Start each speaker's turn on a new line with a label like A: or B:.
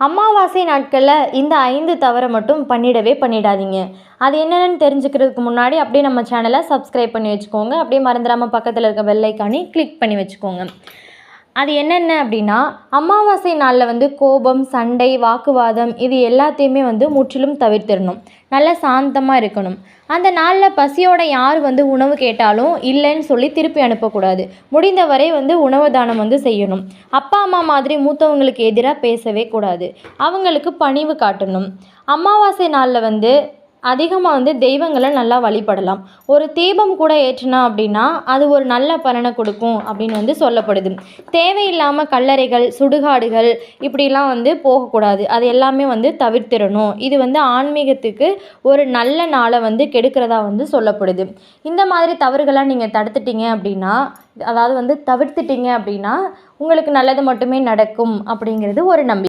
A: அமாவாசை நாட்களில் இந்த 5 தவறை மட்டும் பண்ணிடாதீங்க. அது என்னென்னு தெரிஞ்சுக்கிறதுக்கு முன்னாடி அப்படியே நம்ம சேனலை சப்ஸ்கிரைப் பண்ணி வச்சுக்கோங்க. அப்படியே மறந்துடாமல் பக்கத்தில் இருக்க பெல் ஐக்கானை கிளிக் பண்ணி வச்சுக்கோங்க. அது என்னென்ன அப்படின்னா, அமாவாசை நாளில் கோபம், சண்டை, வாக்குவாதம் இது எல்லாத்தையுமே முற்றிலும் தவிர்த்திடணும். நல்லா சாந்தமாக இருக்கணும். அந்த நாளில் பசியோட யார் உணவு கேட்டாலும் இல்லைன்னு சொல்லி திருப்பி அனுப்பக்கூடாது. முடிந்தவரை உணவு தானம் செய்யணும். அப்பா அம்மா மாதிரி மூத்தவங்களுக்கு எதிராக பேசவே கூடாது. அவங்களுக்கு பணிவு காட்டணும். அமாவாசை நாளில் அதிகமாக தெய்வங்களை நல்லா வழிபடலாம். ஒரு தீபம் கூட ஏற்றினா அப்படின்னா அது ஒரு நல்ல பலனை கொடுக்கும் அப்படின்னு சொல்லப்படுது. தேவையில்லாமல் கல்லறைகள், சுடுகாடுகள் இப்படிலாம் போகக்கூடாது. அது எல்லாமே தவிர்த்திடணும். இது ஆன்மீகத்துக்கு ஒரு நல்ல நாளை கெடுக்கிறதா சொல்லப்படுது. இந்த மாதிரி தவறுகளாக நீங்கள் தடுத்துட்டீங்க அப்படின்னா, அதாவது தவிர்த்துட்டீங்க அப்படின்னா உங்களுக்கு நல்லது மட்டுமே நடக்கும் அப்படிங்கிறது ஒரு நம்பிக்கை.